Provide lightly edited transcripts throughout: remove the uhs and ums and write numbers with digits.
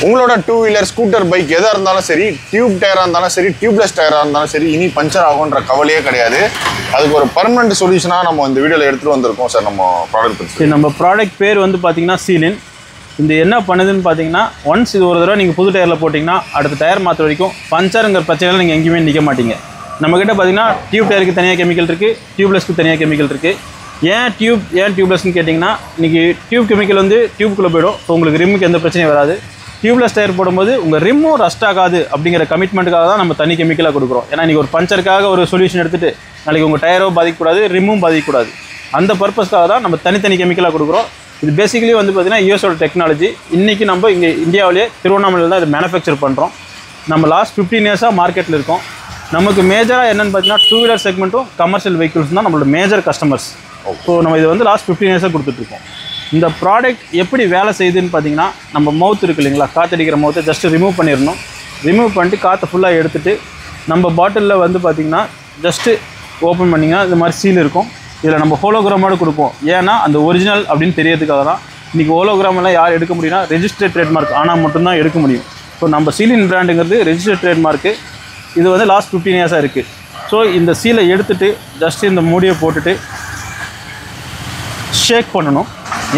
உங்களோட two wheeler scooter bike எதாக இருந்தாலும் சரி, டியூப் டயராக இருந்தாலும் சரி, டியூப்லெஸ் டயராக இருந்தாலும் சரி, இனி பஞ்சர் ஆகுன்ற கவலையே கிடையாது. அதுக்கு ஒரு பர்மனெண்ட் சொல்யூஷனாக நம்ம இந்த வீடியோவில் எடுத்துகிட்டு வந்திருக்கோம் சார். நம்ம ப்ராடக்ட் பற்றி நம்ம ப்ராடக்ட் பேர் வந்து பார்த்தீங்கன்னா சீலின். இந்த என்ன பண்ணுதுன்னு பார்த்தீங்கன்னா, ஒன்ஸ் இது ஒரு தடவை நீங்கள் புது டயரில் போட்டிங்கன்னா அடுத்த டயர் மாற்ற வரைக்கும் பஞ்சருங்கிற பிரச்சனையில் நீங்கள் எங்கேயுமே நிற்க மாட்டீங்க. நம்மக்கிட்ட பார்த்தீங்கன்னா டியூப் டயருக்கு தனியாக கெமிக்கல் இருக்குது, டியூப்லெஸ்க்கு தனியாக கெமிக்கல் இருக்குது. ஏன் டியூப்லெஸ்ன்னு கேட்டிங்கன்னா, இன்றைக்கி டியூப் கெமிக்கல் வந்து டியூப்குள்ளே போய்டும். ஸோ உங்களுக்கு ரிம்முக்கு எந்த பிரச்சனையும் வராது. டியூப்லெஸ் டயர் போடும்போது உங்கள் ரிம்மும் ரஸ்ட் ஆகாது அப்படிங்கிற கமிட்மெண்ட்டுக்காக தான் நம்ம தனி கெமிக்கலாக கொடுக்குறோம். ஏன்னா இன்றைக்கி ஒரு பஞ்சருக்காக ஒரு சொல்யூஷன் எடுத்துகிட்டு நாளைக்கு உங்கள் டயரோ பாதிக்கக்கூடாது, ரிம்மும் பாதிக்கக்கூடாது. அந்த பர்பஸ்க்காக தான் நம்ம தனித்தனி கெமிக்கலாக கொடுக்குறோம். இது பேசிக்கலி வந்து பார்த்திங்கன்னா யூஎஸோட டெக்னாலஜி. இன்றைக்கி நம்ம இங்கே இந்தியாவிலேயே திருவண்ணாமலையில் தான் இது மேனுஃபேக்சர் பண்ணுறோம். நம்ம லாஸ்ட் 15 இயர்ஸாக மார்க்கெட்டில் இருக்கோம். நமக்கு மேஜராக என்னென்னு பார்த்தீங்கன்னா டூ வீலர் செக்மெண்ட்டும் கமர்ஷியல் வெஹிக்கிள்ஸ் தான் நம்மளோட மேஜர் கஸ்டமர்ஸ். ஸோ நம்ம இது வந்து லாஸ்ட் 15 இயர்ஸாக கொடுத்துட்ருக்கோம். இந்த ப்ராடக்ட் எப்படி வேலை செய்யுதுன்னு பார்த்தீங்கன்னா, நம்ம மவுத் இருக்குது இல்லைங்களா, காற்றடிக்கிற மவுத்தை ஜஸ்ட்டு ரிமூவ் பண்ணிடணும். ரிமூவ் பண்ணிட்டு காற்றை ஃபுல்லாக எடுத்துகிட்டு நம்ம பாட்டிலில் வந்து பார்த்திங்கன்னா ஜஸ்ட்டு ஓப்பன் பண்ணிங்கன்னா இந்த மாதிரி சீல் இருக்கும். இதில் நம்ம ஹோலோகிராமோடு கொடுப்போம். ஏன்னா அந்த ஒரிஜினல் அப்படின்னு தெரியறதுக்காக தான். இன்றைக்கி ஹோலோகிராமெல்லாம் யார் எடுக்க முடியும்னா ரெஜிஸ்டர்ட் ட்ரேட்மார்க் ஆனால் மட்டும்தான் எடுக்க முடியும். ஸோ நம்ம சீலின் பிராண்டுங்கிறது ரெஜிஸ்டர்ட் ட்ரேட்மார்க்கு. இது வந்து லாஸ்ட் 15 இயர்ஸாக இருக்குது. ஸோ இந்த சீலை எடுத்துகிட்டு ஜஸ்ட்டு இந்த மூடியை போட்டுட்டு ஷேக் பண்ணணும்.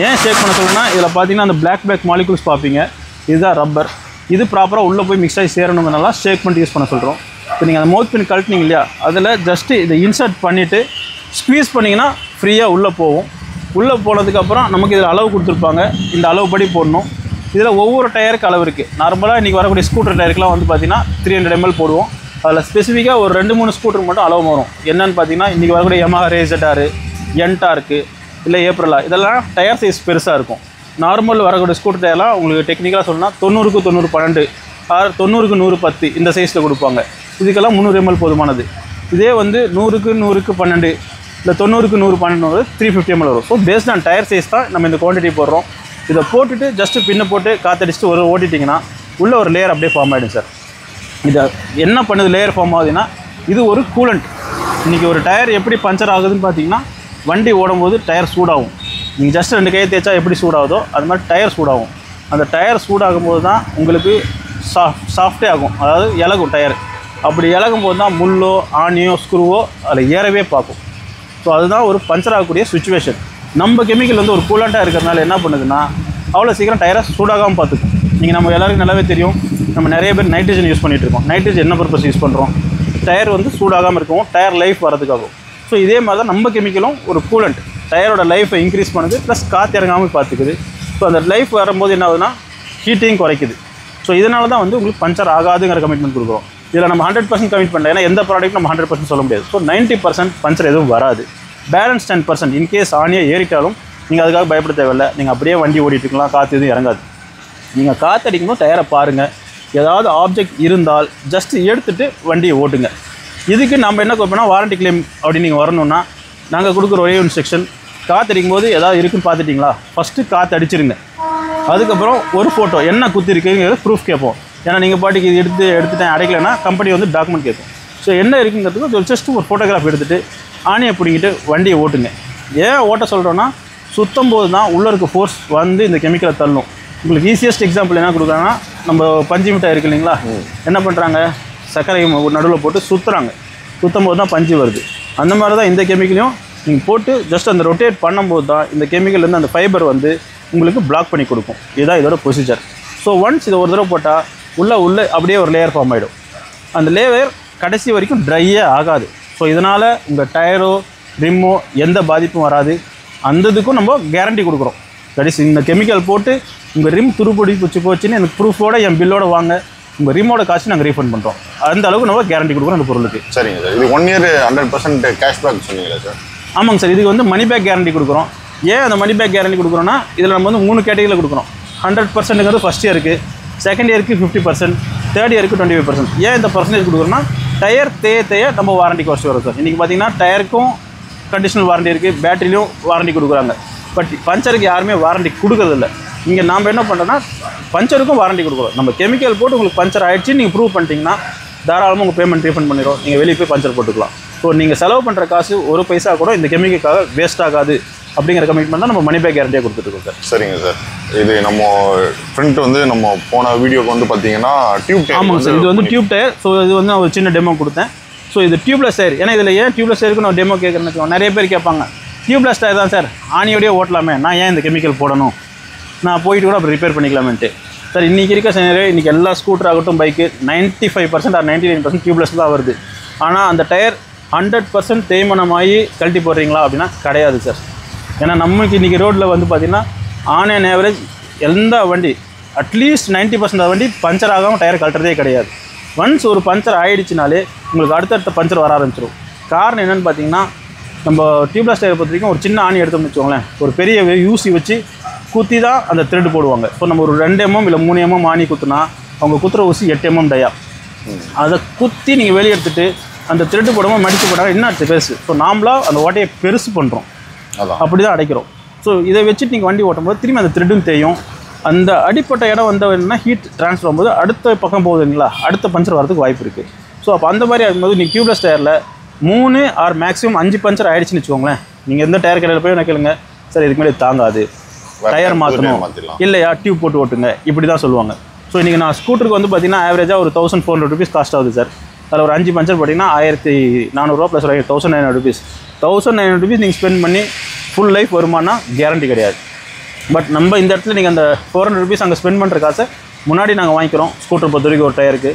ஏன் ஷேக் பண்ண சொல்லுன்னா, இதில் பார்த்தீங்கன்னா அந்த பிளாக் மாலிகுல்ஸ் பார்ப்பீங்க. இதுதான் ரப்பர். இது ப்ராப்பராக உள்ளே போய் மிக்ஸ் ஆகி சேரணுங்கிறனால ஷேக் பண்ணிட்டு யூஸ் பண்ண சொல்கிறோம். இப்போ நீங்கள் அந்த மவுத் பின் கழட்டினீங்க இல்லையா, அதில் ஜஸ்ட்டு இதை இன்சர்ட் பண்ணிவிட்டு ஸ்க்வீஸ் பண்ணிங்கன்னா ஃப்ரீயாக உள்ளே போகும். உள்ளே போனதுக்கப்புறம் நமக்கு இதில் அளவு கொடுத்துருப்பாங்க. இந்த அளவு படி போடணும். இதில் ஒவ்வொரு டயருக்கு அளவு இருக்குது. நார்மலாக இன்றைக்கி வரக்கூடிய ஸ்கூட்டர் டயருக்குலாம் வந்து பார்த்திங்கன்னா 300 ml போடுவோம். அதில் ஸ்பெசிஃபிக்காக ஒரு 2-3 ஸ்கூட்டர் மட்டும் அளவு வரும். என்னென்னு பார்த்தீங்கன்னா, இன்றைக்கி வரக்கூடிய யமஹா ரேசட்டாரு, என்டார்க்கு, இல்லை ஏப்ரலா, இதெல்லாம் டயர் சைஸ் பெருசாக இருக்கும். நார்மல் வரக்கூடிய ஸ்கூட்டர் டயர்லாம் உங்களுக்கு டெக்னிக்கலாக சொல்லணும்னா 90க்கு 90 12 ஆர் 90க்கு 100 10 இந்த சைஸில் கொடுப்பாங்க. இதுக்கெல்லாம் 300 ml போதுமானது. இதே வந்து 100க்கு 12 இல்லை 90க்கு 100 12 350 ml வரும். So paste on tyre size தான் நம்ம இந்த குவான்டிட்டி போடுறோம். இதை போட்டுட்டு ஜஸ்ட்டு பின்னை போட்டு காற்றடிச்சிட்டு ஒரு ஓட்டிட்டிங்கன்னா உள்ளே ஒரு லேயர் அப்படியே ஃபார்ம் ஆகிடும் சார். இதை என்ன பண்ணுது லேயர் ஃபார்ம் ஆகுதுன்னா, இது ஒரு கூலண்ட். இன்றைக்கி ஒரு டயர் எப்படி பஞ்சர் ஆகுதுன்னு பார்த்தீங்கன்னா, வண்டி ஓடும்போது டயர் சூடாகும். நீங்கள் ஜஸ்ட் 2 கையை தேய்ச்சா எப்படி சூடாகுதோ அது மாதிரி டயர் சூடாகும். அந்த டயர் சூடாகும்போது தான் உங்களுக்கு சாஃப்டே ஆகும், அதாவது இலகும் டயர். அப்படி இலகும் போது தான் முள்ளோ ஆணியோ ஸ்க்ரூவோ அதில் ஏறவே பார்க்கும். ஸோ அதுதான் ஒரு பஞ்சர் ஆகக்கூடிய சுச்சுவேஷன். நம்ம கெமிக்கல் வந்து ஒரு கூலண்ட்டாக இருக்கிறதுனால என்ன பண்ணுதுன்னா, அவ்வளோ சீக்கிரம் டயரை சூடாகாமல் பார்த்துக்கும். நீங்கள் நம்ம எல்லாருக்கும் நல்லாவே தெரியும், நம்ம நிறைய பேர் நைட்ரஜன் யூஸ் பண்ணிகிட்ருக்கோம். நைட்ரஜன் என்ன பர்பஸ் யூஸ் பண்ணுறோம்? டயர் வந்து சூடாகாமல் இருக்கும், டயர் லைஃப் வரதுக்காகும். ஸோ இதே மாதிரி தான் நம்ம கெமிக்கலும் ஒரு கூலண்ட். டயரோட லைஃப்பை இன்க்ரீஸ் பண்ணுது, ப்ளஸ் காற்று இறங்காமல் பார்த்துக்குது. ஸோ அந்த லைஃப் வரும்போது என்ன ஆகுதுன்னா ஹீட்டையும் குறைக்குது. ஸோ இதனால தான் வந்து உங்களுக்கு பஞ்சர் ஆகாதுங்கிற கமிட்மெண்ட் கொடுக்குறோம். இதில் நம்ம 100% கமிட் பண்ணல. ஏன்னா எந்த ப்ராடக்ட் நம்ம 100% சொல்ல முடியாது. ஸோ 90% பஞ்சர் எதுவும் வராது. பேலன்ஸ் 10%. இன்கேஸ் ஆணியை ஏறிட்டாலும் நீங்கள் அதுக்காக பயப்பட தேவையில்லை. நீங்கள் அப்படியே வண்டி ஓடிட்டுருக்கலாம், காற்று எதுவும் இறங்காது. நீங்கள் காற்று அடிக்கும்போது டயரை பாருங்கள். ஏதாவது ஆப்ஜெக்ட் இருந்தால் ஜஸ்ட்டு எடுத்துகிட்டு வண்டியை ஓட்டுங்க. இதுக்கு நம்ம என்ன கொடுப்போம்னா, வாரண்டி கிளைம் அப்படின்னு நீங்கள் வரணுன்னா நாங்கள் கொடுக்குற ஒரே இன்ஸ்ட்ரக்ஷன், காற்று அடிக்கும்போது ஏதாவது இருக்குன்னு பார்த்துட்டிங்களா, ஃபஸ்ட்டு காற்று அடிச்சிருங்க. அதுக்கப்புறம் ஒரு ஃபோட்டோ என்ன குத்தி இருக்குங்கிறது ப்ரூஃப் கேட்போம். ஏன்னா நீங்கள் பாட்டுக்கு இது எடுத்துட்டேன் அடைக்கலைன்னா கம்பெனி வந்து டாக்குமெண்ட் கேட்கும். ஸோ என்ன இருக்குங்கிறதுக்கு ஜஸ்ட்டு ஒரு ஃபோட்டோகிராஃப் எடுத்துகிட்டு ஆணியை பிடிங்கிட்டு வண்டியை ஓட்டுங்க. ஏன் ஓட்ட சொல்கிறோன்னா, சுத்தம் போது தான் உள்ளே இருக்க ஃபோர்ஸ் வந்து இந்த கெமிக்கலை தள்ளும். உங்களுக்கு ஈஸியஸ்ட் எக்ஸாம்பிள் என்ன கொடுக்குறாங்கன்னா, நம்ம பஞ்சு மிட்டாய் இருக்குது இல்லைங்களா, என்ன பண்ணுறாங்க, சர்க்கரை நடுவில் போட்டு சுற்றுறாங்க. சுற்றும் போது தான் பஞ்சு வருது. அந்த மாதிரி தான் இந்த கெமிக்கலையும் நீங்கள் போட்டு ஜஸ்ட் அந்த ரொட்டேட் பண்ணும்போது தான் இந்த கெமிக்கல்லேருந்து அந்த ஃபைபர் வந்து உங்களுக்கு பிளாக் பண்ணி கொடுக்கும். இதுதான் இதோட ப்ரொசீஜர். ஸோ ஒன்ஸ் இதை ஒரு தடவை போட்டால் உள்ளே அப்படியே ஒரு லேயர் ஃபார்ம் ஆகிடும். அந்த லேயர் கடைசி வரைக்கும் ட்ரையே ஆகாது. ஸோ இதனால் உங்கள் டயரோ ரிம்மோ எந்த பாதிப்பும் வராது. அந்த இதுக்கும் நம்ம கேரண்டி கொடுக்குறோம். கடைசி இந்த கெமிக்கல் போட்டு உங்கள் ரிம் துருப்பிடி போச்சுன்னு எனக்கு ப்ரூஃபோட என் பில்லோட வாங்க, உங்கள் ரிமோட காசு நாங்கள் ரீஃபண்ட் பண்ணுறோம். அந்த அளவுக்கு நம்ம கேரண்டி கொடுக்குறோம் அந்த பொருளுக்கு. சரிங்க சார். இது 1 year 100% கேஷ்பேக் சொன்னீங்களா சார்? ஆமாங்க சார். இதுக்கு வந்து மணி பேக் கேரண்டி கொடுக்குறோம். ஏன் அந்த மணி பேக் கேரண்டி கொடுக்குறோன்னா, இதில் நம்ம வந்து 3 கேட்டகரியில் கொடுக்குறோம். 100%ங்கிறது ஃபஸ்ட் இயருக்கு, செகண்ட் இயருக்கு 50%, தேர்ட் இயருக்கு 25%. ஏன் இந்த பர்சன்டேஜ் கொடுக்குறோன்னா, டயர் தேய நம்ம வாரண்டி காஸ்ட் வரும் சார். இன்றைக்கி பார்த்தீங்கன்னா டயருக்கும் கண்டிஷனல் வாரண்டி இருக்குது, பேட்டரியிலும் வாரண்டி கொடுக்குறாங்க. பட் பஞ்சருக்கு யாருமே வாரண்டி கொடுக்குறதில்ல. இங்கே நாம் என்ன பண்ணுறோன்னா, பஞ்சருக்கும் வாரண்டி கொடுக்குறோம். நம்ம கெமிக்கல் போட்டு உங்களுக்கு பஞ்சர் ஆகிடுச்சு நீங்கள் ப்ரூவ் பண்ணிட்டீங்கன்னா தாராளமாக உங்கள் பேமெண்ட் ரீஃபண்ட் பண்ணிடுறோம். நீங்கள் வெளியே போய் பஞ்சர் போட்டுக்கலாம். ஸோ நீங்கள் செலவு பண்ணுற காசு ஒரு பைசா கூட இந்த கெமிக்கலுக்காக வேஸ்ட் ஆகாது அப்படிங்கிற கமிட்மெண்ட் தான் நம்ம மணி பேக் கேரண்டியாக கொடுத்துருக்கோம் சார். சரிங்க சார். இது நம்ம ஃப்ரண்ட் வந்து நம்ம போன வீடியோக்கு வந்து பார்த்தீங்கன்னா டியூப் டயர். ஆமாங்க சார், இது வந்து டியூப் டயர். ஸோ இது வந்து நான் ஒரு சின்ன டெமோ கொடுத்தேன். ஸோ இது டியூப்லெஸ் டயர். ஏன்னா இதில் ஏன் டியூப்லெஸ் டயருக்கு நான் டெமோ கேட்குறேன்னு வச்சுக்கோங்க, நிறைய பேர் கேட்பாங்க டியூப்லெஸ் டயர் தான் சார் ஆணியோடய ஓட்டலாமே, நான் ஏன் இந்த கெமிக்கல் போடணும், நான் போயிட்டு கூட அப்படி ரிப்பேர் பண்ணிக்கலாமேன்ட்டு. சார் இன்றைக்கி இருக்க சைனரே இன்றைக்கி எல்லா ஸ்கூட்டர் ஆகட்டும் பைக்கு 95% ஆர் 99% டியூப்லெஸ் தான் வருது. ஆனால் அந்த டயர் 100% தேய்மானமாகி கழட்டி போடுறீங்களா அப்படின்னா கிடையாது சார். ஏன்னா நம்மளுக்கு இன்றைக்கி ரோட்டில் வந்து பார்த்திங்கன்னா ஆன் அண்ட் ஆவரேஜ் எந்த வண்டி அட்லீஸ்ட் 90% வண்டி பஞ்சர் ஆகாமல் டயர் கழட்டுறதே கிடையாது. ஒன்ஸ் ஒரு பஞ்சர் ஆகிடுச்சினாலே உங்களுக்கு அடுத்தடுத்த பஞ்சர் வர ஆரம்பிச்சிடும். காரணம் என்னென்னு பார்த்தீங்கன்னா, நம்ம டியூப்லெஸ் டயரை பொறுத்த வரைக்கும் ஒரு சின்ன ஆணி எடுத்தோம்னு வச்சுக்கோங்களேன், ஒரு பெரிய ஊசி வச்சு குத்தி தான் அந்த த்ரெட் போடுவாங்க. ஸோ நம்ம ஒரு 2 mm இல்லை 3 mm ஆணி குத்துனா அவங்க குத்துற ஊசி 8 mm டயா. அதை குத்தி நீங்கள் வெளியே எடுத்துகிட்டு அந்த த்ரெட்டு போடாமல் மடித்து போட்டாங்க என்ன ஆச்சு பெருசு. ஸோ நாமளாக அந்த ஓட்டையை பெருசு பண்ணுறோம், அப்படி தான் அடைக்கிறோம். ஸோ இதை வச்சுட்டு நீங்கள் வண்டி ஓட்டும்போது திரும்பி அந்த த்ரெட்டும் தேயும். அந்த அடிப்பட்ட இடம் வந்தவன்னா ஹீட் ட்ரான்ஸ்ஃபர் ஆகும்போது அடுத்த பக்கம் போகுதுங்களா, அடுத்த பஞ்சர் வரதுக்கு வாய்ப்பு இருக்குது. ஸோ அப்போ அந்த மாதிரி ஆகும்போது நீங்கள் டியூப்லெஸ் டயரில் 3 ஆர் மேக்ஸிமம் 5 பஞ்சர் ஆகிடுச்சின்னு வச்சுக்கோங்களேன், நீங்கள் எந்த டயர் கடையில் போய் என்ன கேளுங்க, சார் இதுக்கு மேலே தாங்காது, டயர் மாற்றணும், இல்லையா டியூப் போட்டு ஓட்டுங்க, இப்படி தான் சொல்லுவாங்க. ஸோ இன்றைக்கி நான் ஸ்கூட்டருக்கு வந்து பார்த்தீங்கன்னா ஆவரேஜாக ஒரு 1400 rupees காஸ்ட் ஆகுது சார். அதில் ஒரு 5 பஞ்சர் போட்டிங்கன்னா 1400 ப்ளஸ் 1900 rupees. 1900 rupees நீங்கள் ஸ்பெண்ட் பண்ணி ஃபுல் லைஃப் வருமானா கேரண்டி கிடையாது. பட் நம்ம இந்த இடத்துல நீங்கள் அந்த 400 rupees அங்கே ஸ்பெண்ட் பண்ணுற காசை முன்னாடி நாங்கள் வாங்கிக்கிறோம் ஸ்கூட்டர் பொறுத்த வரைக்கும் ஒரு டயருக்கு.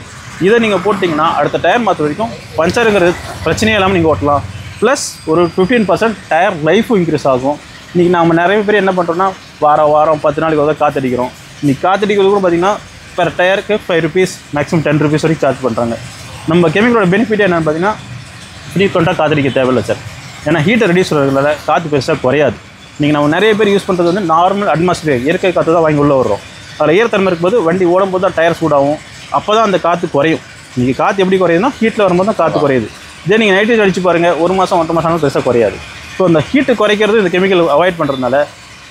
இதை நீங்கள் போட்டிங்கன்னா அடுத்த டயர் மாற்ற வரைக்கும் பஞ்சருங்கிறது பிரச்சனையே இல்லாமல் நீங்கள் ஓட்டலாம். ப்ளஸ் ஒரு 15% டயர் லைஃபும் இன்க்ரீஸ் ஆகும். இன்றைக்கி நம்ம நிறைய பேர் என்ன பண்ணுறோன்னா வாரம் 10 நாளைக்கு வந்து காற்றடிக்கிறோம். இன்றைக்கி காற்றடிக்கிறது கூட பார்த்திங்கன்னா பெர் டயருக்கு 5 rupees மேக்ஸிமம் 10 rupees வரைக்கும் சார்ஜ் பண்ணுறாங்க. நம்ம கெமிக்கலோட பெனிஃபிட் என்னென்னு பார்த்தீங்கன்னா ஃப்ரீக்வெண்ட்டாக காற்றடிக்க தேவையில்லை சார். ஏன்னா ஹீட்டை ரெடியூஸ் பண்ணுறதுனால காற்று பெருசாக குறையாது. நீங்கள் நம்ம நிறைய பேர் யூஸ் பண்ணுறது வந்து நார்மல் அட்மாஸ்பியர் இயற்கை காற்று தான் வாங்கி உள்ளே வர்றோம். அதில் ஈரத்தன்மை இருக்கும்போது வண்டி ஓடும்போது தான் டயர் சூடாகும், அப்போ தான் அந்த காற்று குறையும். நீங்கள் காற்று எப்படி குறையுதுன்னா ஹீட்டில் வரும்போது தான் காற்று குறையுது. இதே நீங்கள் நைட்ரேட் அடிச்சு பாருங்கள், 1 மாதம் 1.5 மாதம் பெருசாக குறையாது. ஸோ அந்த ஹீட்டு குறைக்கிறது இந்த கெமிக்கல் அவாய்ட் பண்ணுறதுனால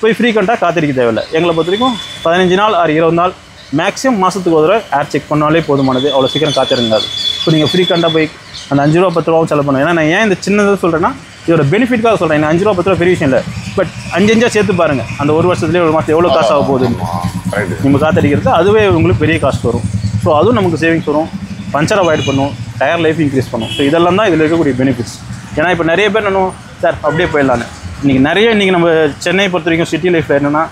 போய் ஃப்ரீக்வெண்ட்டாக காற்றடிக்க தேவையில்லை. எங்களை பொறுத்த வரைக்கும் 15 நாள் ஆர் 20 நாள் மேக்ஸிமம் மாதத்துக்கு ஒரு தடவை ஏர் செக் பண்ணாலே போதுமானது, அவ்வளோ சீக்கிரம் காத்திருங்காது. ஸோ நீங்கள் ஃப்ரீக்வெண்ட்டாக போய் அந்த 5 ரூபா 10 ரூபாவும் செலவு பண்ணுவேன். ஏன்னா நான் ஏன் இந்த சின்னதாக சொல்கிறேன்னா இதோட பெனிஃபிட்காக சொல்கிறேன். 5 ரூபா 10 ரூபா பெரிய விஷயம் இல்லை, பட் 5 சேர்த்து பாருங்கள் அந்த ஒரு வருஷத்துலேயே ஒரு மாதம் எவ்வளோ காசு ஆக போகுது நம்ம காற்றடிக்கிறது, அதுவே உங்களுக்கு பெரிய காஸ்ட் வரும். ஸோ அதுவும் நமக்கு சேவிங்ஸ் வரும், பஞ்சர் அவாய்ட் பண்ணும், டயர் லைஃப் இன்க்ரீஸ் பண்ணும். ஸோ இதெல்லாம் தான் இதில் இருக்கக்கூடிய பெனிஃபிட்ஸ். ஏன்னா இப்போ நிறைய பேர் என்னணும் சார் அப்படியே போயிடலான்னு. இன்றைக்கி நம்ம சென்னை பொறுத்த வரைக்கும் சிட்டி லைஃப்பில் என்னென்னா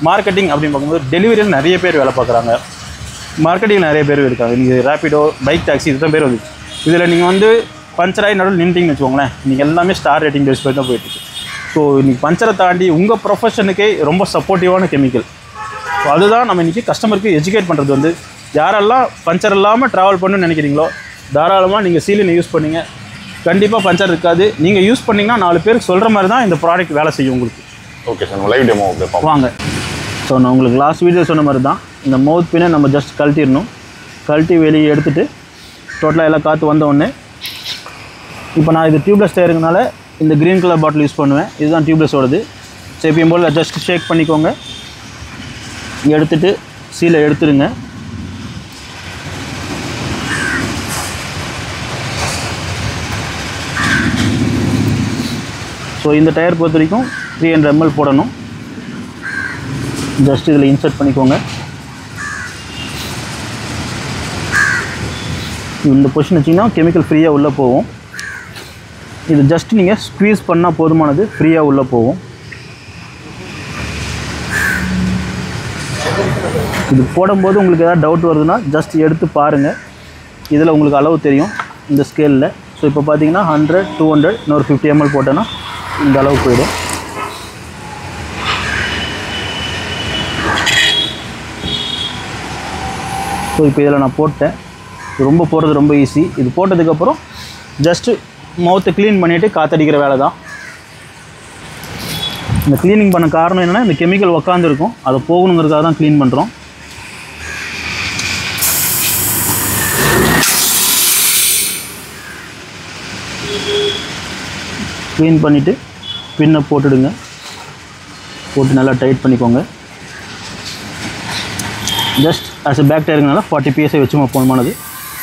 மார்க்கெட்டிங் அப்படின்னு பார்க்கும்போது டெலிவரியில் நிறைய பேர் வேலை பார்க்குறாங்க, மார்க்கெட்டிங் நிறைய பேர் இருக்காங்க. நீங்கள் ரேப்பிடோ, பைக் டாக்ஸி இதுதான் பேர் வந்துச்சு. இதில் நீங்கள் வந்து பஞ்சராகி நடுவில் நின்றுட்டிங்கன்னு வச்சுக்கோங்களேன், நீங்கள் எல்லாமே ஸ்டார் ரேட்டிங் பேஸ் போய் தான் போயிட்டுருக்கு. ஸோ இன்றைக்கி பஞ்சரை தாண்டி உங்கள் ப்ரொஃபஷனுக்கே ரொம்ப சப்போர்ட்டிவான கெமிக்கல். ஸோ அதுதான் நம்ம இன்றைக்கி கஸ்டமருக்கு எஜுகேட் பண்ணுறது. வந்து யாரெல்லாம் பஞ்சர் இல்லாமல் ட்ராவல் பண்ணணும்னு நினைக்கிறீங்களோ தாராளமாக நீங்கள் சீலினை யூஸ் பண்ணிங்க, கண்டிப்பாக பஞ்சர் இருக்காது. நீங்கள் யூஸ் பண்ணிங்கன்னா 4 பேருக்கு சொல்கிற மாதிரி தான் இந்த ப்ராடக்ட் வேலை செய்யும் உங்களுக்கு. ஓகே சார், நம்ம லைவ் டெமோ வாங்க. ஸோ நான் உங்களுக்கு லாஸ்ட் வீடியோ சொன்ன மாதிரி தான் இந்த மவுத் பின்னை நம்ம ஜஸ்ட் கழட்டிடணும். கழட்டி வெளியே எடுத்துகிட்டு டோட்டலாக எல்லாம் காற்று வந்த உடனே, இப்போ நான் இது டியூப்லெஸ் டயருங்கனால இந்த க்ரீன் கலர் பாட்டில் யூஸ் பண்ணுவேன். இதுதான் டியூப்லெஸ்ஸோடது. ஸோ எப்பயும் போல் ஜஸ்ட் ஷேக் பண்ணிக்கோங்க, எடுத்துகிட்டு சீலை எடுத்துருங்க. ஸோ இந்த டயர் பொறுத்த வரைக்கும் 300 ml போடணும். ஜஸ்ட் இதில் இன்சர்ட் பண்ணிக்கோங்க. இந்த பொசிஷன் வச்சிங்கன்னா கெமிக்கல் ஃப்ரீயாக உள்ளே போகும். இது ஜஸ்ட் நீங்கள் ஸ்க்வீஸ் பண்ணால் போதுமானது, ஃப்ரீயாக உள்ளே போகும். இது போடும்போது உங்களுக்கு ஏதாவது டவுட் வருதுன்னா ஜஸ்ட் எடுத்து பாருங்கள், இதில் உங்களுக்கு அளவு தெரியும் இந்த ஸ்கேலில். ஸோ இப்போ பார்த்தீங்கன்னா 100, 200, இன்னொரு 50 ml போட்டேன்னா இந்த அளவு போயிடும். ஸோ இப்போ இதில் நான் போட்டேன். ரொம்ப போடுறது ரொம்ப ஈஸி. இது போட்டதுக்கப்புறம் ஜஸ்ட்டு மவுத்தை க்ளீன் பண்ணிவிட்டு காற்றடிக்கிற வேலை தான். இந்த க்ளீனிங் பண்ண காரணம் என்னென்னா இந்த கெமிக்கல் உக்காந்துருக்கும், அதை போகணுங்கிறதுக்காக தான் க்ளீன் பண்ணுறோம். க்ளீன் பண்ணிவிட்டு பின்னை போட்டுடுங்க. போட்டு நல்லா டைட் பண்ணிக்கோங்க. ஜஸ்ட் ஆஸ் எ பேக் டயருங்கனால 40 PSI வச்சுமா போதுமானது.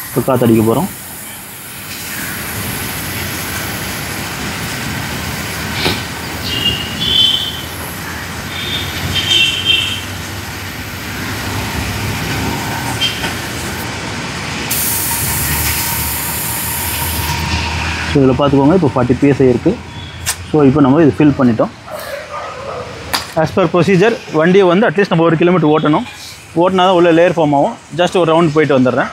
இப்போ காற்றடிக்க போகிறோம். இதில் பார்த்துக்கோங்க இப்போ 40 PSI இருக்குது. ஸோ இப்போ நம்ம இது ஃபில் பண்ணிட்டோம். ஆஸ் பர் ப்ரொசீஜர் வண்டியை வந்து அட்லீஸ்ட் நம்ம 1 கிலோமீட்டர் ஓட்டணும். ஓட்டினா தான் உள்ள லேயர் ஃபார்ம் ஆகும். ஜஸ்ட் ஒரு ரவுண்ட் போயிட்டு வந்துடுறேன்.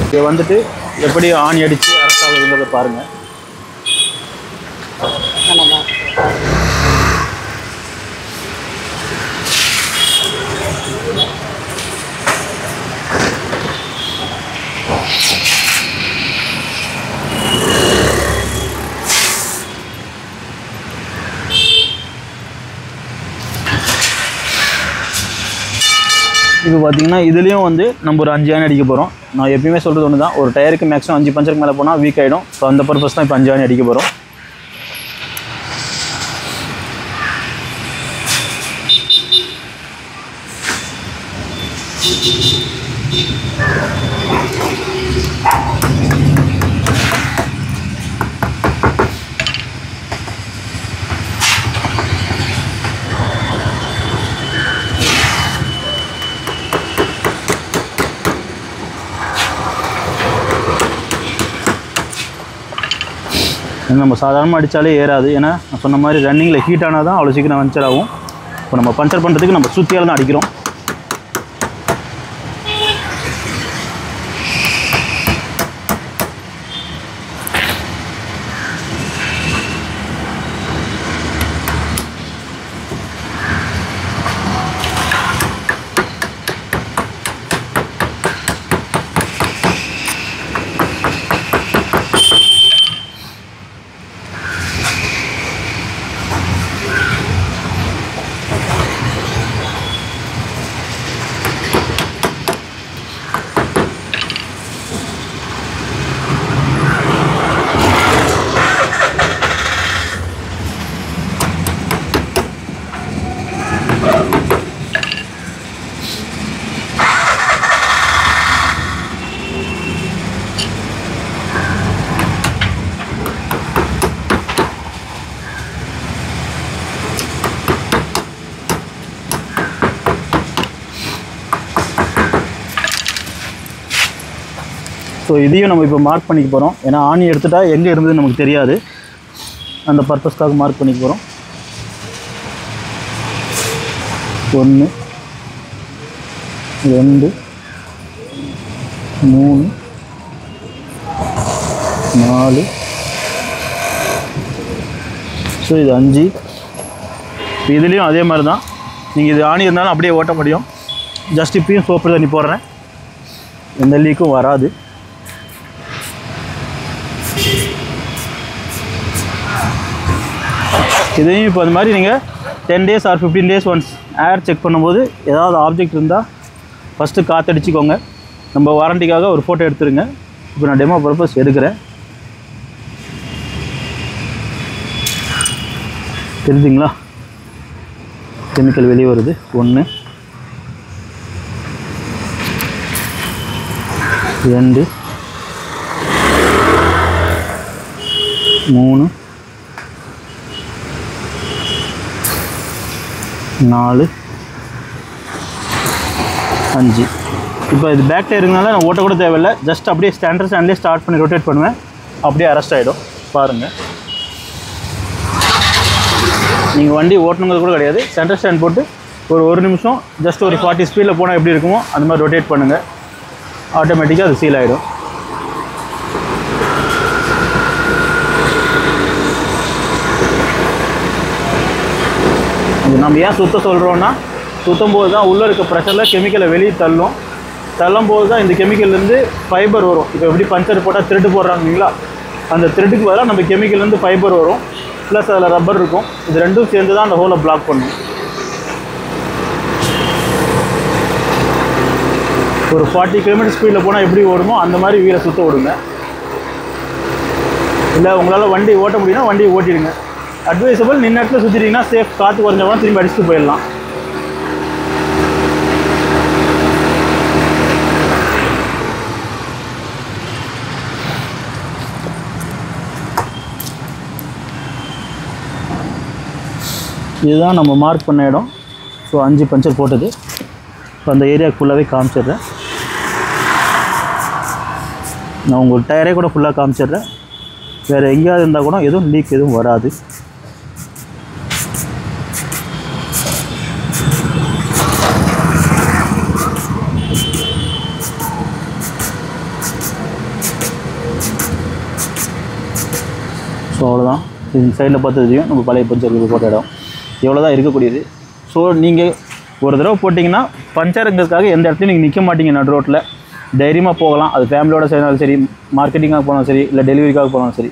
இங்கே வந்துட்டு எப்படி ஆணி அடித்து அரெஸ்ட் ஆகுதுங்கிறத பாருங்கள். இது பார்த்தீங்கன்னா இதுலேயும் வந்து நம்ம ஒரு 5 ஆணி அடிக்க போகிறோம். நான் எப்பயுமே சொல்கிறது ஒன்று தான், ஒரு டயருக்கு மேக்ஸிமம் 5 பஞ்சருக்கு மேலே போனால் வீக் ஆகிடும். ஸோ அந்த பர்பஸ் தான் இப்போ 5 ஆணி அடிக்க போகிறோம். நம்ம சாதாரணமாக அடித்தாலே ஏறாது. ஏன்னா நான் சொன்ன மாதிரி ரன்னிங்கில் ஹீட் ஆனால் தான் அவ்வளோ சீக்கிரம் பஞ்சர் ஆகும். இப்போ நம்ம பஞ்சர் பண்ணுறதுக்கு நம்ம சுற்றியால் தான் அடிக்கிறோம். ஸோ இதையும் நம்ம இப்போ மார்க் பண்ணிக்க போகிறோம். ஏன்னா ஆணி எடுத்துட்டா எங்கே இருந்தது நமக்கு தெரியாது. அந்த பர்பஸ்க்காக மார்க் பண்ணிக்க போகிறோம். 1 2 3 4. ஸோ இது 5. இப்போ இதுலேயும் அதே மாதிரி தான். நீங்கள் இது ஆணி இருந்தாலும் அப்படியே ஓட்ட முடியும். ஜஸ்ட் இப்பயும் சோப்பு தண்ணி போடுறேன், எந்த லீக்கும் வராது. இதையும் இப்போ அது மாதிரி நீங்கள் 10 days or 15 days once air check பண்ணும்போது ஏதாவது ஆப்ஜெக்ட் இருந்தால் ஃபஸ்ட்டு காற்றடிச்சிக்கோங்க. நம்ம வாரண்டிக்காக ஒரு ஃபோட்டோ எடுத்துருங்க. இப்போ நான் டெமோ பர்பஸ் எடுக்கிறேன். தெரிஞ்சுங்களா, கெமிக்கல் வெளியே வருது. 1 2 3 4 5. இப்போ இது பேக் டயருங்கனால நான் ஓட்ட கூட தேவையில்லை. ஜஸ்ட் அப்படியே ஸ்டாண்டர்ட் ஸ்டாண்ட்லேயே ஸ்டார்ட் பண்ணி ரொட்டேட் பண்ணுவேன். அப்படியே அரெஸ்ட் ஆகிடும். பாருங்கள், நீங்கள் வண்டி ஓட்டணுங்கிறது கூட கிடையாது. சென்டர் ஸ்டாண்ட் போட்டு ஒரு நிமிஷம் ஜஸ்ட் ஒரு 40 ஸ்பீடில் போனால் எப்படி இருக்குமோ அந்த மாதிரி ரொட்டேட் பண்ணுங்கள். ஆட்டோமேட்டிக்காக அது சீல் ஆகிடும். இது நம்ம ஏன் சுத்த சொல்கிறோன்னா, சுற்றும் போது தான் உள்ளே இருக்க ப்ரெஷரில் கெமிக்கலை வெளியே தள்ளும் போது தான் இந்த கெமிக்கல்லேருந்து ஃபைபர் வரும். இப்போ எப்படி பஞ்சர் போட்டால் த்ரெட்டு போடுறாங்க இல்லைங்களா, அந்த த்ரெட்டுக்கு பதிலாக நம்ம கெமிக்கல்லேருந்து ஃபைபர் வரும். ப்ளஸ் அதில் ரப்பர் இருக்கும். இது ரெண்டும் சேர்ந்து தான் அந்த ஹோலை பிளாக் பண்ணும். ஒரு 40 km ஸ்பீடில் போனால் எப்படி ஓடுமோ அந்த மாதிரி வீலை சுற்ற விடுங்க. இல்லை உங்களால் வண்டி ஓட்ட முடியும்னா வண்டியை ஓட்டிடுங்க. அட்வைசபிள் நின்ன இடத்துல சுற்றிட்டிங்கன்னா சேஃப். காற்று குறைஞ்சவங்க திரும்பி அடிச்சுட்டு போயிடலாம். இதுதான் நம்ம மார்க் பண்ண இடம். ஸோ 5 பஞ்சர் போட்டது. இப்போ அந்த ஏரியாவுக்கு ஃபுல்லாகவே காமிச்சிடுறேன். நான் உங்களுக்கு டயரே கூட ஃபுல்லாக காமிச்சிடுறேன். வேறு எங்கேயாவது இருந்தால் கூட எதுவும் லீக் எதுவும் வராது. ஸோ அவ்வளோதான். இந்த சைடில் பார்த்து தெரியும் நம்ம பழைய பஞ்சர் போட்ட இடம். எவ்வளோ தான் இருக்கக்கூடியது. ஸோ நீங்கள் ஒரு தடவை போட்டிங்கன்னா பஞ்சருங்கிறதுக்காக எந்த இடத்துலையும் நீங்கள் நிற்க மாட்டீங்க. நடு ரோட்டில் தைரியமாக போகலாம். அது ஃபேமிலியோட சேர்ந்தாலும் சரி, மார்க்கெட்டிங்காக போனாலும் சரி, இல்லை டெலிவரிக்காக போனாலும் சரி.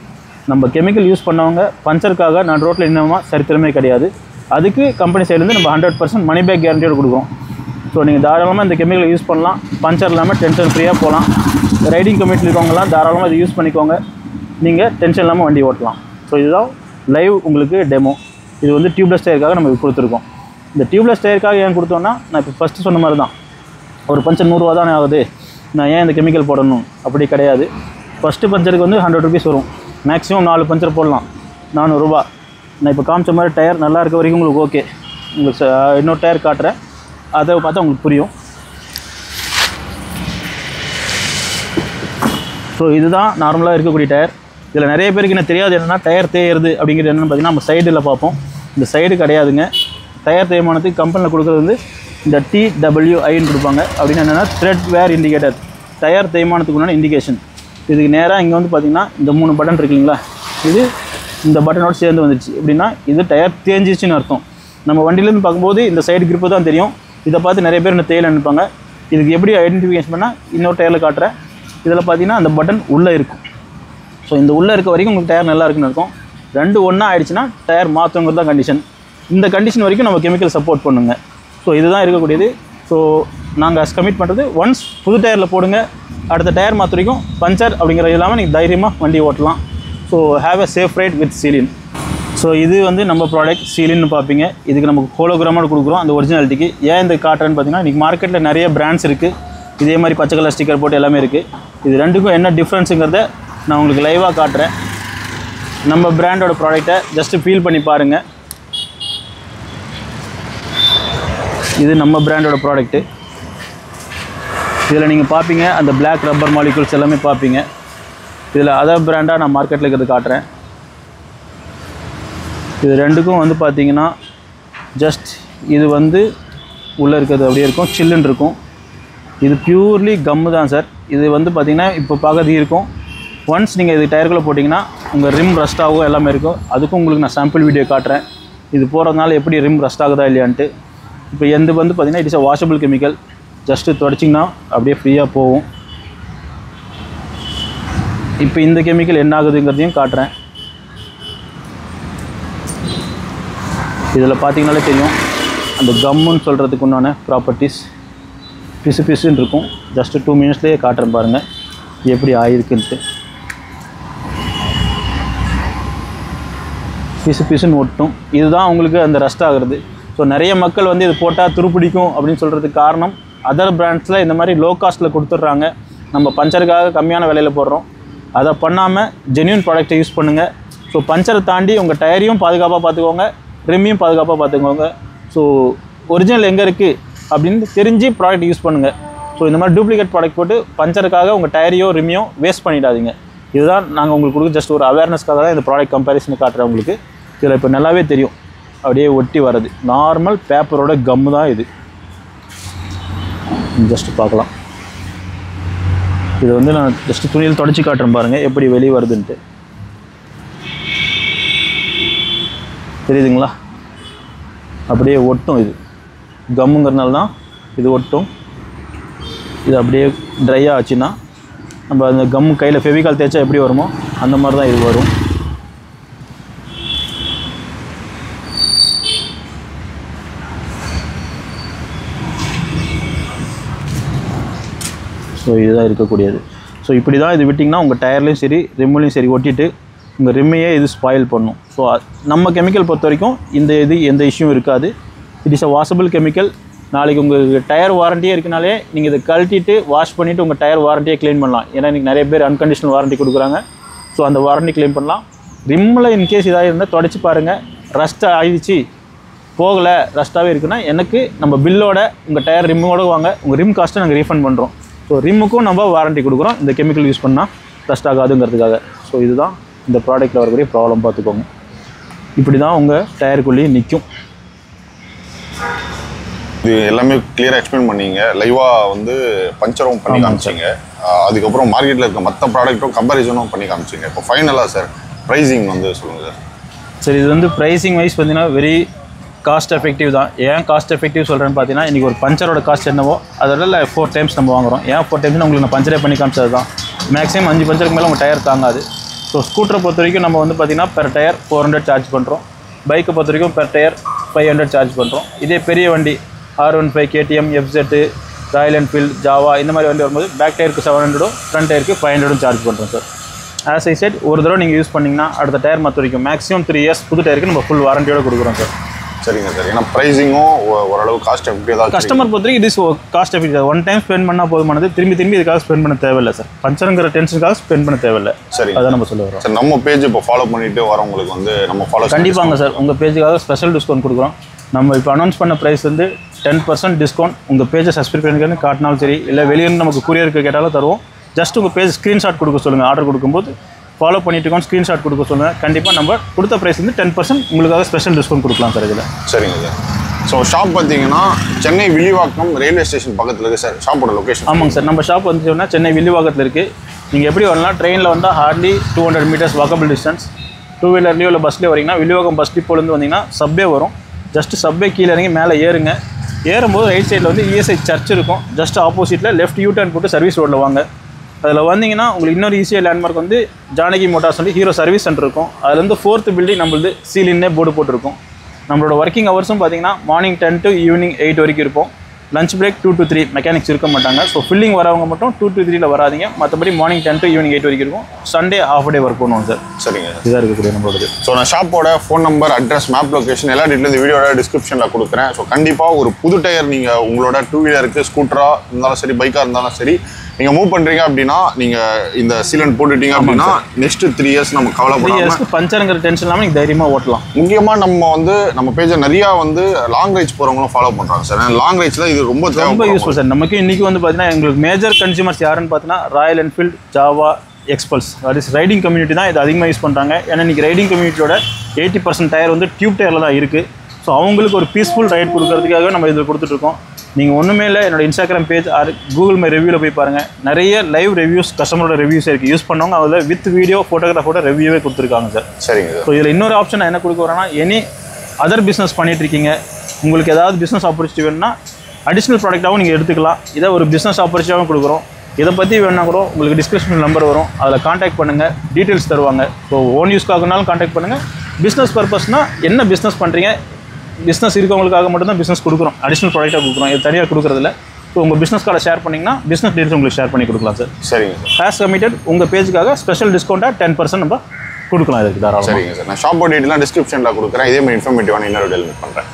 நம்ம கெமிக்கல் யூஸ் பண்ணவங்க பஞ்சருக்காக நடு ரோட்டில் இன்னுமா சரித்திரமே கிடையாது. அதுக்கு கம்பெனி சைட்லேருந்து நம்ம 100% மணி பேக் கேரண்டியோடு கொடுக்குறோம். ஸோ நீங்கள் தாராளமாக இந்த கெமிக்கலை யூஸ் பண்ணலாம். பஞ்சர் இல்லாமல் டென்ஷன் ஃப்ரீயாக போகலாம். ரைடிங் கமிட்டியில் இருக்கவங்கலாம் தாராளமாக இதை யூஸ் பண்ணிக்கோங்க. நீங்கள் டென்ஷன் இல்லாமல் வண்டி ஓட்டலாம். ஸோ இதுதான் லைவ் உங்களுக்கு டெமோ. இது வந்து டியூப்லெஸ் டயருக்காக நம்ம கொடுத்துருக்கோம். இந்த டியூப்லெஸ் டயருக்காக ஏன் கொடுத்தோன்னா, நான் இப்போ ஃபஸ்ட்டு சொன்ன மாதிரி தான், ஒரு பஞ்சர் 100 ரூபா தானே ஆகுது, நான் ஏன் இந்த கெமிக்கல் போடணும் அப்படி கிடையாது. ஃபஸ்ட்டு பஞ்சருக்கு வந்து 100 ருபீஸ் வரும். மேக்ஸிமம் 4 பஞ்சர் போடலாம், 400 ரூபா. நான் இப்போ காமிச்ச மாதிரி டயர் நல்லா இருக்க வரைக்கும் உங்களுக்கு ஓகே. உங்களுக்கு இன்னொரு டயர் காட்டுறேன், அதை பார்த்தா உங்களுக்கு புரியும். ஸோ இதுதான் நார்மலாக இருக்கக்கூடிய டயர். இதில் நிறைய பேருக்கு என்ன தெரியாது என்னென்னா, டயர் தேயுறது அப்படிங்கிறது என்னென்னு பார்த்தீங்கன்னா, நம்ம சைடில் பார்ப்போம். இந்த சைடு கிடையாதுங்க. டயர் தேய்மானத்துக்கு கம்பெனியில் கொடுக்குறது வந்து இந்த TWIன்னு கொடுப்பாங்க. அப்படின்னு என்னென்னா த்ரெட் வேர் இண்டிகேட்டர், டயர் தேய்மானத்துக்கு உண்டான இண்டிகேஷன். இதுக்கு நேராக இங்கே வந்து பார்த்திங்கன்னா இந்த 3 பட்டன் இருக்குங்களா, இது இந்த பட்டனோடு சேர்ந்து வந்துடுச்சு. எப்படின்னா இது டயர் தேஞ்சிச்சுன்னு அர்த்தம். நம்ம வண்டியிலேருந்து பார்க்கும்போது இந்த சைடு கிரிப்பு தான் தெரியும். இதை பார்த்து நிறைய பேர் இந்த தேயில நினைப்பாங்க. இதுக்கு எப்படி ஐடென்டிஃபிகேஷன் பண்ணால் இன்னொரு டயரில் காட்டுறேன். இதில் பார்த்தீங்கன்னா அந்த பட்டன் உள்ளே இருக்கும். ஸோ இந்த உள்ளே இருக்க வரைக்கும் உங்களுக்கு டயர் நல்லா இருக்குன்னு இருக்கும். 2 ஒன்றா ஆகிடுச்சுன்னா டயர் மாற்றுங்கிறது தான் கண்டிஷன். இந்த கண்டிஷன் வரைக்கும் நம்ம கெமிக்கல் சப்போர்ட் பண்ணுங்க. ஸோ இதுதான் இருக்கக்கூடியது. ஸோ நாங்கள் கமிட் பண்ணுறது, ஒன்ஸ் புது டயரில் போடுங்க, அடுத்த டயர் மாற்ற வரைக்கும் பஞ்சர் அப்படிங்கிறது இல்லாமல் நீங்கள் தைரியமாக வண்டி ஓட்டலாம். So have a safe ride with Sealin. So இது வந்து நம்ம ப்ராடக்ட் சீலின்னு பார்ப்பீங்க. இதுக்கு நமக்கு ஹோலோகிராமோட கொடுக்குறோம் அந்த ஒரிஜினாலிட்டிக்கு. ஏன் இந்த காட்டுறேன்னு பார்த்தீங்கன்னா, இன்றைக்கி மார்க்கெட்டில் நிறைய பிராண்ட்ஸ் இருக்குது. இதே மாதிரி பச்சை கலர் ஸ்டிக்கர் போட்டு எல்லாமே இருக்குது. இது ரெண்டுக்கும் என்ன டிஃப்ரென்ஸுங்கிறத நான் உங்களுக்கு லைவாக காட்டுறேன். நம்ம பிராண்டோட ப்ராடக்டை ஜஸ்ட்டு ஃபீல் பண்ணி பாருங்கள். இது நம்ம பிராண்டோட ப்ராடக்ட்டு. இதில் நீங்கள் பார்ப்பீங்க அந்த பிளாக் ரப்பர் மாலிகுல்ஸ் எல்லாமே பார்ப்பீங்க. இதில் அதர் பிராண்டாக நான் மார்க்கெட்டில் இருக்கிறது காட்டுறேன். இது ரெண்டுக்கும் வந்து பார்த்தீங்கன்னா ஜஸ்ட் இது வந்து உள்ளே இருக்கிறது அப்படியே இருக்கும், சில்லுன்னு இருக்கும். இது பியூர்லி கம்மு தான் சார். இது வந்து பார்த்திங்கன்னா இப்போ பார்க்கறது இருக்கும். ஒன்ஸ் நீங்கள் இது டயருக்குள்ளே போட்டிங்கன்னா உங்கள் ரிம் ரஸ்ட் ஆகும், எல்லாமே இருக்கும். அதுக்கும் உங்களுக்கு நான் சாம்பிள் வீடியோ காட்டுறேன். இது போகிறதுனால எப்படி ரிம் ரஸ்ட் ஆகுதா இல்லையான்ட்டு. இப்போ எந்த வந்து பார்த்திங்கன்னா it is a washable chemical. Just தொடச்சிங்கன்னா அப்படியே ஃப்ரீயாக போகும். இப்போ இந்த கெமிக்கல் என்ன ஆகுதுங்கிறதையும் காட்டுறேன். இதில் பார்த்தீங்கனாலே தெரியும் அந்த கம்முன்னு சொல்கிறதுக்கு உண்டான ப்ராப்பர்ட்டிஸ் பிசு பிசுன்னு இருக்கும். ஜஸ்ட்டு 2 மினிட்ஸ்லேயே காட்டுறேன் பாருங்கள் எப்படி ஆகிருக்குன்ட்டு. பிசு பிசுன்னு ஒட்டும். இதுதான் உங்களுக்கு அந்த ரஸ்ட் ஆகுறது. ஸோ நிறைய மக்கள் வந்து இது போட்டால் துருப்பிடிக்கும் அப்படின்னு சொல்கிறதுக்கு காரணம், அதர் பிராண்ட்ஸில் இந்த மாதிரி லோ காஸ்ட்டில் கொடுத்துட்றாங்க. நம்ம பஞ்சருக்காக கம்மியான விலையில் போடுறோம். அதை பண்ணாமல் ஜென்யூன் ப்ராடக்ட்டை யூஸ் பண்ணுங்கள். ஸோ பஞ்சரை தாண்டி உங்கள் டயரையும் பாதுகாப்பாக பார்த்துக்கோங்க, ரிம்மையும் பாதுகாப்பாக பார்த்துக்கோங்க. ஸோ ஒரிஜினல் எங்கே இருக்குது அப்படின்னு தெரிஞ்சு ப்ராடக்ட் யூஸ் பண்ணுங்கள். ஸோ இந்த மாதிரி டூப்ளிகேட் ப்ராடக்ட் போட்டு பஞ்சருக்காக உங்கள் டயரையோ ரிம்மையோ வேஸ்ட் பண்ணிடாதீங்க. இதுதான் நாங்கள் உங்களுக்கு கொடுக்க ஜஸ்ட் ஒரு அவேர்னஸ்க்காக தான் இந்த ப்ராடக்ட் கம்பேரிசன் காட்டுறேன் உங்களுக்கு. இதில் இப்போ நல்லாவே தெரியும் அப்படியே ஒட்டி வர்றது நார்மல் பேப்பரோட கம்மு தான் இது. ஜஸ்ட்டு பார்க்கலாம். இது வந்து நான் ஜஸ்ட்டு துணியில் தொடச்சி காட்டுறேன் பாருங்கள் எப்படி வெளியே வருதுன்ட்டு. தெரியுதுங்களா? அப்படியே ஒட்டும். இது கம்முங்கிறதுனால தான் இது ஒட்டும். இது அப்படியே ட்ரையாக ஆச்சுன்னா நம்ம அந்த கம்மு கையில் ஃபெவிகால் தேய்ச்சா எப்படி வருமோ அந்த மாதிரி தான் இது வரும். ஸோ இதுதான் இருக்கக்கூடியது. ஸோ இப்படி தான் இது விட்டிங்கன்னா உங்கள் டயர்லேயும் சரி ரிம்முலையும் சரி ஒட்டிட்டு உங்கள் ரிம்மையே இது ஸ்பாயில் பண்ணும். ஸோ நம்ம கெமிக்கல் பொறுத்த வரைக்கும் எந்த இஷ்யூவும் இருக்காது. It is a washable chemical. நாளைக்கு உங்களுக்கு டயர் வாரண்டியே இருக்குனாலே நீங்கள் இதை கழட்டிட்டு வாஷ் பண்ணிவிட்டு உங்கள் டயர் வாரண்டியை க்ளைம் பண்ணலாம். ஏன்னா இன்றைக்கி நிறைய பேர் அன்கண்டிஷனல் வாரண்டி கொடுக்குறாங்க. ஸோ அந்த வாரண்டி க்ளைம் பண்ணலாம். ரிம்மில் இன்கேஸ் இதாக இருந்தால் தொடச்சி பாருங்கள். ரஸ்ட் ஆகிடுச்சு போகலை ரஸ்ட்டாகவே இருக்குன்னா எனக்கு நம்ம பில்லோட உங்கள் டயர் ரிம்மோட வாங்க, உங்கள் ரிம் காஸ்ட்டை நாங்கள் ரீஃபண்ட் பண்ணுறோம். ஸோ ரிம்முக்கும் நம்ம வாரண்ட்டி கொடுக்குறோம் இந்த கெமிக்கல் யூஸ் பண்ணால் ரஸ்ட் ஆகாதுங்கிறதுக்காக. ஸோ இதுதான் இந்த ப்ராடக்ட்டில் வரக்கூடிய ப்ராப்ளம் பார்த்துக்கோங்க. இப்படி தான் உங்கள் டயருக்குள்ளேயே நிற்கும். இது எல்லாமே கிளியராக எக்ஸ்பிளைன் பண்ணீங்க, லைவாக வந்து பஞ்சரும் பண்ணி காமிச்சிங்க. அதுக்கப்புறம் மார்க்கெட்டில் இருக்க மற்ற ப்ராடக்ட்டும் கம்பேரிசனும் பண்ணி காமிச்சிங்க. இப்போ ஃபைனலாக சார் ப்ரைஸிங் வந்து சொல்லுங்கள் சார். சரி, இது வந்து ப்ரைஸிங் வைஸ் பார்த்தீங்கன்னா வெரி காஸ்ட் எஃபெக்டிவ் தான். ஏன் காஸ்ட் எஃபெக்டிவ் சொல்கிறேன்னு பார்த்தீங்கன்னா, இன்றைக்கி ஒரு பஞ்சரோட காஸ்ட் என்னவோ அதோட 4 டைம்ஸ் நம்ம வாங்குகிறோம். ஏன் 4 டைம்ஸ் உங்களுக்கு நான் பஞ்சரே பண்ணி காமிச்சது தான். மேக்ஸிமம் 5 பஞ்சருக்கு மேலே உங்கள் டயர் தாங்காது. ஸோ ஸ்கூட்டரை பொறுத்த வரைக்கும் நம்ம வந்து பார்த்திங்கன்னா பெர் டயர் 400 சார்ஜ் பண்ணுறோம். பைக்கை பொறுத்த வரைக்கும் பெர் டயர் 500 சார்ஜ் பண்ணுறோம். இதே பெரிய வண்டி R15, KTM, FZ, Royal Enfield, Java இந்த மாதிரி வண்டி வரும்போது பேக் டயருக்கு 700, ஃப்ரண்ட் டயருக்கு 500 சார்ஜ் பண்ணுறோம் சார். ஆஸ் ஐ செட், ஒரு தடவை நீங்கள் யூஸ் பண்ணிங்கன்னா அடுத்த டயர் மற்ற வரைக்கும் மேக்ஸிமம் 3 இயர்ஸ் புது டயருக்கு நம்ம ஃபுல் வாரண்டியோடு கொடுக்குறோம் சார். சரிங்க சார். ஏன்னா ப்ரைஸிங்கும் ஓரளவு காஸ்ட் எஃபெக்டிவ் தான். கஸ்டமர் பொறுத்த வரைக்கும் இது காஸ்ட் எஃபெக்டிவ். 1 டைம் ஸ்பெண்ட் பண்ணால் போதுமானது. திரும்பி இதுக்காக ஸ்பெண்ட் பண்ண தேவையில்லை சார். பஞ்சருங்கிற டென்ஷனுக்காக ஸ்பெண்ட் பண்ண தேவையில்லை. சரி, அதான் நம்ம சொல்ல வரோம் சார். நம்ம பேஜ் இப்போ ஃபாலோ பண்ணிட்டு வரவங்களுக்கு வந்து நம்ம ஃபாலோ கண்டிப்பாங்க சார். உங்கள் பேஜுக்காக ஸ்பெஷல் டிஸ்கவுண்ட் கொடுக்குறோம். நம்ம இப்போ அனௌன்ஸ் பண்ண ப்ரைஸ் வந்து 10% டிஸ்கவுண்ட். உங்கள் பேஜை சப்ஸ்கிரைப் பண்ணிக்கன்னு காட்டினாலும் சரி, இல்லை வெளியிருந்து நமக்கு கூரியருக்கு கேட்டாலும் தருவோம். ஜஸ்ட் உங்கள் பேஜ் ஸ்க்ரீன்ஷாட் கொடுக்க சொல்லுங்கள். ஆர்டர் கொடுக்கும்போது ஃபாலோ பண்ணிட்டு இருக்கோம், ஸ்க்ரீன்ஷாட் கொடுக்க சொல்லுங்கள். கண்டிப்பாக நம்ம கொடுத்த ப்ரைஸ் வந்து 10% உங்களுக்காக ஸ்பெஷல் டிஸ்கவுண்ட் கொடுக்கலாம் சார் இதில். சரிங்க சார். ஸோ ஷாப் பார்த்தீங்கன்னா சென்னை வில்லிவாக்கம் ரயில்வே ஸ்டேஷன் பக்கத்தில் இருக்குது சார் ஷாப்போட லொக்கேஷன். ஆமாங்க சார். நம்ம ஷாப் வந்து சென்னை வில்லிவாக்கத்தில் இருக்குது. நீங்கள் எப்படி வரலாம், ட்ரெயினில் வந்தால் ஹார்ட்லி 200 மீட்டர்ஸ் வாக்கபிள் டிஸ்டன்ஸ். 2 வீலர்லேயோ இல்லை பஸ்லேயோ வரீங்கன்னா வில்லிவாக்கம் பஸ் டிப்போலேருந்து வந்தீங்கன்னா சப்வே வரும். ஜஸ்ட் சப்வே கீழே இறங்கி மேலே ஏறுங்க. ஏறும்போது ரைட் சைடில் வந்து ESI சர்ச் இருக்கும். ஜஸ்ட் ஆப்போசிட்டில் லெஃப்ட் யூ-டர்ன் போட்டு சர்வீஸ் ரோட்டில் வாங்க. அதில் வந்தீங்கன்னா உங்களுக்கு இன்னொரு ஈஸியாக லேண்ட்மார்க் வந்து ஜானகி மோட்டார்ஸ் வந்து ஹீரோ சர்வீஸ் சென்டர் இருக்கும். அதுலேருந்து 4th பில்டிங் நம்மளது சீலின்னே போர்டு போட்டிருக்கும். நம்மளோட ஒர்க்கிங் ஹவர்ஸும் பார்த்தீங்கன்னா மார்னிங் 10 to ஈவினிங் 8 வரைக்கும் இருப்போம். லஞ்ச் பிரேக் 2 to 3 மெக்கானிக்ஸ் இருக்க மாட்டாங்க. ஸோ ஃபில்லிங் வரவங்க மட்டும் 2 to 3 வராதிங்க. மற்றபடி மார்னிங் 10 to ஈவினிங் 8 வரைக்கும் இருக்கும். சண்டே half டே ஒர்க் பண்ணுவோம் சார். சரிங்க, இதாக இருக்கக்கூடிய நம்மளோடது. ஸோ நான் ஷாப்போட phone number, address, map location எல்லா டீட்டெயில் இந்த வீடியோட டிஸ்கிரிப்ஷனில் கொடுக்குறேன். ஸோ கண்டிப்பாக ஒரு புது டயர் நீங்கள் உங்களோட 2 வீலருக்கு ஸ்கூட்டராக இருந்தாலும் சரி, பைக்காக இருந்தாலும் சரி, நீங்கள் மூவ் பண்ணுறீங்க அப்படின்னா நீங்கள் இந்த சீலண்ட் போட்டுட்டீங்க அப்படின்னா நெக்ஸ்ட் 3 இயர்ஸ் நம்ம கவலைப்படாமல் பஞ்சருங்கிற டென்ஷன் இல்லாமல் நீங்கள் தைரியமாக ஓட்டலாம். முக்கியமாக நம்ம பேஜை நிறையா வந்து லாங் ரைட்ஸ் போகிறவங்களும் ஃபாலோ பண்ணுறாங்க சார். லாங் ரைட்ஸில் இது ரொம்ப யூஸ்ஃபுல் சார். நமக்கு இன்றைக்கி வந்து பார்த்தீங்கன்னா எங்களுக்கு மேஜர் கன்சியூமர்ஸ் யாருன்னு பார்த்தீங்கன்னா Royal Enfield, Java, Xpulse, that is riding community தான் இது அதிகமாக யூஸ் பண்ணுறாங்க. ஏன்னா இன்றைக்கி ரைடிங் கம்யூனிட்டியோட 80% டயர் வந்து டியூப் டயரில் தான் இருக்குது. ஸோ அவங்களுக்கு ஒரு பீஸ்ஃபுல் ரைட் கொடுக்கறதுக்காக நம்ம இதில் கொடுத்துட்ருக்கோம். நீங்கள் ஒன்றுமே இல்லை, என்னோட Instagram page or Google my ரிவ்யூவில் போய் பாருங்கள். நிறைய லைவ் ரிவ்யூஸ், கஸ்டமரோட ரிவ்யூஸ் இருக்குது. யூஸ் பண்ணவங்க அதில் வித் வீடியோ, ஃபோட்டோகிராஃபோட ரிவ்யூவே கொடுத்துருக்காங்க சார். சரிங்க. ஸோ இதில் இன்னொரு ஆப்ஷன் நான் என்ன கொடுக்க வரேன்னா, எனி அதர் பிஸ்னஸ் பண்ணிகிட்ருக்கீங்க, உங்களுக்கு ஏதாவது பிஸ்னஸ் ஆப்பர்ச்சுனிட்டி வேணும்னா அடிஷ்னல் ப்ராடக்டாகவும் நீங்கள் எடுத்துக்கலாம். இதை ஒரு பிஸ்னஸ் ஆப்பர்ச்சுனிட்டியாகவும் கொடுக்குறோம். இதை பற்றி வேணுன்னா கூட உங்களுக்கு டிஸ்கிரிப்ஷன் நம்பர் வரும், அதில் காண்டாக்ட் பண்ணுங்கள், டீட்டெயில்ஸ் தருவாங்க. ஸோ ஓன் யூஸ்க்காகனாலும் காண்டாக்ட் பண்ணுங்கள். பிஸ்னஸ் பர்பஸ்னால் என்ன பிஸ்னஸ் பண்ணுறீங்க, பிஸ்னஸ் இருக்கவங்களுக்காக மட்டும்தான் பிஸ்னஸ் கொடுக்குறோம், அடிஷ்னல் ப்ராடக்டாக கொடுக்குறோம். இது தனியாக கொடுக்குறதில்ல. ஸோ உங்கள் பிஸ்னஸ் கார்டை ஷேர் பண்ணிங்கன்னா பிஸ்னஸ் டீட்டெயில்ஸ் உங்களுக்கு ஷேர் பண்ணி கொடுக்கலாம் சார். சரிங்க. ஆஸ் கமிட்டட் உங்கள் பேஜுக்காக ஸ்பெஷல் டிஸ்கவுண்ட்டாக 10% நம்ம கொடுக்கலாம். இதுக்கு தாராளமாக. சரிங்க சார். நான் ஷாப்போட டீட்டெயிலாம் டிஸ்கிரிப்ஷனில் கொடுக்குறேன். இதே மாதிரி இன்ஃபர்மேட்டிவான இன்னொரு டீல் பண்ணுறேன்.